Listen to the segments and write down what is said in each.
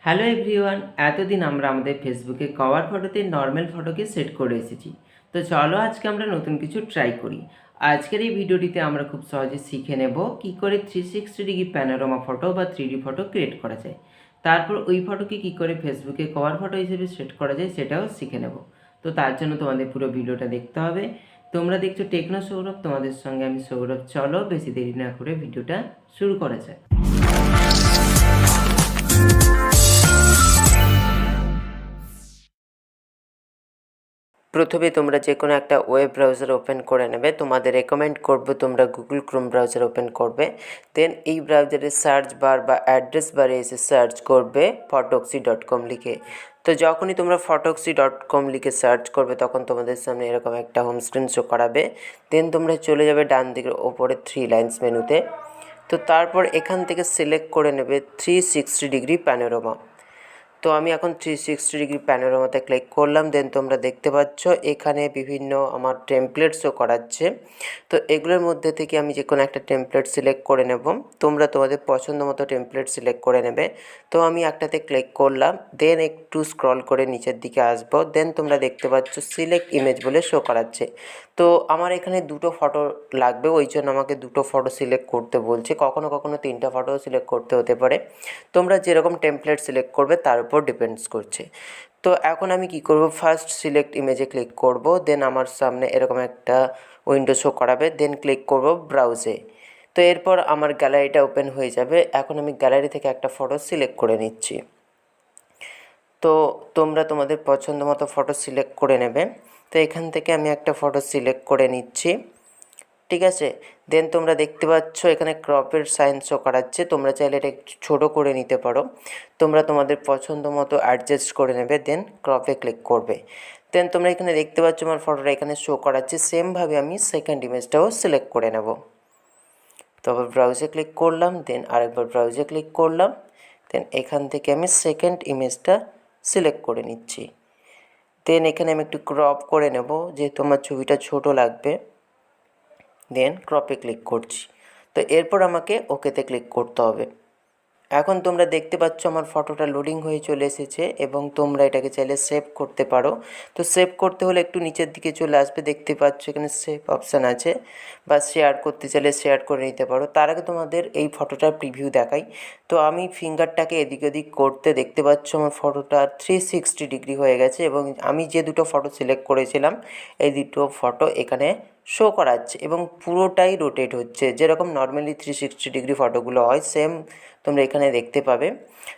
Hello everyone, এতদিন আমরা আমাদের ফেসবুকে কভার ফটোতে নর্মাল ফটোকে সেট করে এসেছি। তো চলো আজকে আমরা নতুন কিছু ট্রাই করি। আজকের এই ভিডিওটিতে আমরা খুব সহজে শিখে নেব কি করে 360 ডিগ্রি প্যানোরামা ফটো বা 3D ফটো ক্রিয়েট করা যায়। তারপর ওই ফটোকে কি করে ফেসবুকে কভার ফটো হিসেবে সেট করা যায় সেটাও শিখে নেব। তো তার জন্য তোমাদের পুরো ভিডিওটা দেখতে হবে। তোমরা দেখছো টেকনো সৌরভ, তোমাদের সঙ্গে আমি সৌরভ। চলো বেশি দেরি না করে ভিডিওটা শুরু করা যায়। প্রথমে তোমরা যে কোনো একটা ওয়েব ব্রাউজার ওপেন করে নেবে। তোমাদের রেকমেন্ড করব তোমরা গুগল ক্রোম ব্রাউজার ওপেন করবে। দেন এই ব্রাউজারে সার্চ বার বা অ্যাড্রেস বারে এসে সার্চ করবে photocopy.com লিখে। তো যখনই তোমরা photocopy.com লিখে সার্চ করবে তখন তোমাদের সামনে এরকম একটা হোম স্ক্রিন শো করাবে। দেন তোমরা চলে যাবে ডান দিকের ওপরে 3 লাইন্স মেনুতে। তো তারপর এখান থেকে সিলেক্ট করে নেবে 360 ডিগ্রি প্যানোরামা। তো আমি এখন 360 ডিগ্রি প্যানোরামাতে ক্লিক করলাম। দেন তোমরা দেখতে পাচ্ছ এখানে বিভিন্ন আমার টেমপ্লেটসও করাচ্ছে। তো এগুলোর মধ্যে থেকে আমি যে কোনো একটা টেমপ্লেট সিলেক্ট করে নেব। তোমরা তোমাদের পছন্দ মতো টেমপ্লেট সিলেক্ট করে নেবে। তো আমি একটাতে ক্লিক করলাম। দেন একটু স্ক্রল করে নিচের দিকে আসবো। দেন তোমরা দেখতে পাচ্ছ সিলেক্ট ইমেজ বলে শো করাচ্ছে। তো আমার এখানে দুটো ফটো লাগবে, ওই জন্য আমাকে দুটো ফটো সিলেক্ট করতে বলছে। কখনো কখনো 3টা ফটোও সিলেক্ট করতে হতে পারে। তোমরা যেরকম টেমপ্লেট সিলেক্ট করবে তার উপর ডিপেন্ডস করছে। তো এখন আমি কি করব, ফার্স্ট সিলেক্ট ইমেজে ক্লিক করব। দেন আমার সামনে এরকম একটা উইন্ডো শো করাবে। দেন ক্লিক করব ব্রাউজে। তো এরপর আমার গ্যালারিটা ওপেন হয়ে যাবে। এখন আমি গ্যালারি থেকে একটা ফটো সিলেক্ট করে নিচ্ছি। তো তোমরা তোমাদের পছন্দ মতো ফটো সিলেক্ট করে নেবে। তো এখান থেকে আমি একটা ফটো সিলেক্ট করে নিচ্ছি, ঠিক আছে। দেন তোমরা দেখতে পাচ্ছ এখানে ক্রপের সাইন শো করাচ্ছে। তোমরা চাইলে এটা একটু ছোটো করে নিতে পারো। তোমরা তোমাদের পছন্দ মতো অ্যাডজাস্ট করে নেবে। দেন ক্রপে ক্লিক করবে। দেন তোমরা এখানে দেখতে পাচ্ছ আমার ফটোটা এখানে শো করাচ্ছে। সেমভাবে আমি সেকেন্ড ইমেজটাও সিলেক্ট করে নেব। তো আবার ব্রাউজে ক্লিক করলাম। দেন আরেকবার ব্রাউজে ক্লিক করলাম। দেন এখান থেকে আমি সেকেন্ড ইমেজটা সিলেক্ট করে নিচ্ছি। দেন এখানে আমি একটু ক্রপ করে নেব যেহেতু আমার ছবিটা ছোটো লাগবে। দেন ক্রপে ক্লিক করছি। তো এরপর আমাকে ওকেতে ক্লিক করতে হবে। এখন তোমরা দেখতে পাচ্ছ আমার ফটোটা লোডিং হয়ে চলে এসেছে এবং তোমরা এটাকে চাইলে সেভ করতে পারো। তো সেভ করতে হলে একটু নিচের দিকে চলে আসবে, দেখতে পাচ্ছ এখানে সেভ অপশান আছে, বা শেয়ার করতে চাইলে শেয়ার করে নিতে পারো। তার আগে তোমাদের এই ফটোটার প্রিভিউ দেখাই। তো আমি ফিঙ্গারটাকে এদিক ওদিক করতে দেখতে পাচ্ছ আমার ফটোটা 360 ডিগ্রি হয়ে গেছে এবং আমি যে দুটো ফটো সিলেক্ট করেছিলাম এই দুটো ফটো এখানে শো করাচ্ছে এবং পুরোটাই রোটেট হচ্ছে, যেরকম নর্মালি 360 ডিগ্রি ফটোগুলো হয় সেম তোমরা এখানে দেখতে পাবে।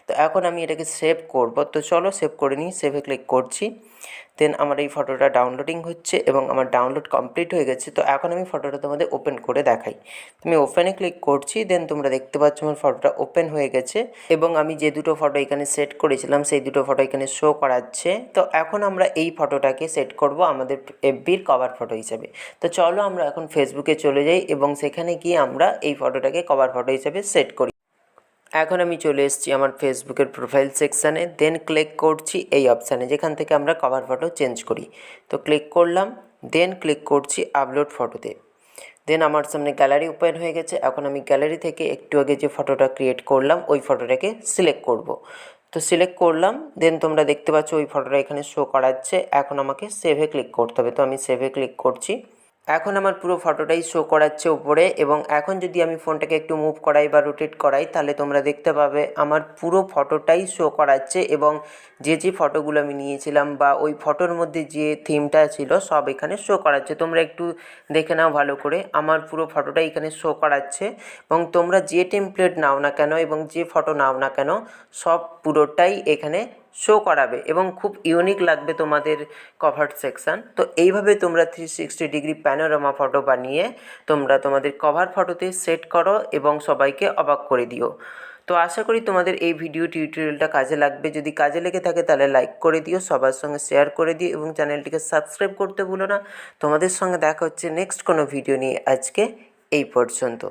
তো এখন আমি এটাকে সেভ করব। তো চলো সেভ করে নিই। সেভে ক্লিক করছি। দেন আমার এই ফটোটা ডাউনলোডিং হচ্ছে এবং আমার ডাউনলোড কমপ্লিট হয়ে গেছে। তো এখন আমি ফটোটা তোমাদের ওপেন করে দেখাই। আমি ওপেনে ক্লিক করছি। দেন তোমরা দেখতে পাচ্ছ আমার ফটোটা ওপেন হয়ে গেছে এবং আমি যে দুটো ফটো এখানে সেট করেছিলাম সেই দুটো ফটো এখানে শো করাচ্ছে। তো এখন আমরা এই ফটোটাকে সেট করব আমাদের এফবির কভার ফটো হিসেবে। তো চলো আমরা এখন ফেসবুকে চলে যাই এবং সেখানে গিয়ে আমরা এই ফটোটাকে কভার ফটো হিসেবে সেট করি। এখন আমি চলে এসেছি আমার ফেসবুকের প্রোফাইল সেকশানে। দেন ক্লিক করছি এই অপশানে যেখান থেকে আমরা কভার ফটো চেঞ্জ করি। তো ক্লিক করলাম। দেন ক্লিক করছি আপলোড ফটোতে। দেন আমার সামনে গ্যালারি ওপেন হয়ে গেছে। এখন আমি গ্যালারি থেকে একটু আগে যে ফটোটা ক্রিয়েট করলাম ওই ফটোটাকে সিলেক্ট করব। তো সিলেক্ট করলাম। দেন তোমরা দেখতে পাচ্ছ ওই ফটোটা এখানে শো করাচ্ছে। এখন আমাকে সেভে ক্লিক করতে হবে। তো আমি সেভে ক্লিক করছি। এখন আমার পুরো ফটোটাই শো করাচ্ছে উপরে এবং এখন যদি আমি ফোনটাকে একটু মুভ করাই বা রোটেট করাই তাহলে তোমরা দেখতে পাবে আমার পুরো ফটোটাই শো করাচ্ছে এবং যে যে ফটোগুলো আমি নিয়েছিলাম বা ওই ফটোর মধ্যে যে থিমটা ছিল সব এখানে শো করাচ্ছে। তোমরা একটু দেখে নাও ভালো করে, আমার পুরো ফটোটাই এখানে শো করাচ্ছে এবং তোমরা যে টেমপ্লেট নাও না কেন এবং যে ফটো নাও না কেন সব পুরোটাই এখানে শো করাবে এবং খুব ইউনিক লাগবে তোমাদের কভার সেকশান। তো এইভাবে তোমরা 360 ডিগ্রি প্যানোরামা ফটো বানিয়ে তোমরা তোমাদের কভার ফটোতে সেট করো এবং সবাইকে অবাক করে দিও। তো আশা করি তোমাদের এই ভিডিও টিউটোরিয়ালটা কাজে লাগবে। যদি কাজে লেগে থাকে তাহলে লাইক করে দিও, সবার সঙ্গে শেয়ার করে দিও এবং চ্যানেলটিকে সাবস্ক্রাইব করতে ভুলো না। তোমাদের সঙ্গে দেখা হচ্ছে নেক্সট কোনো ভিডিও নিয়ে। আজকে এই পর্যন্ত।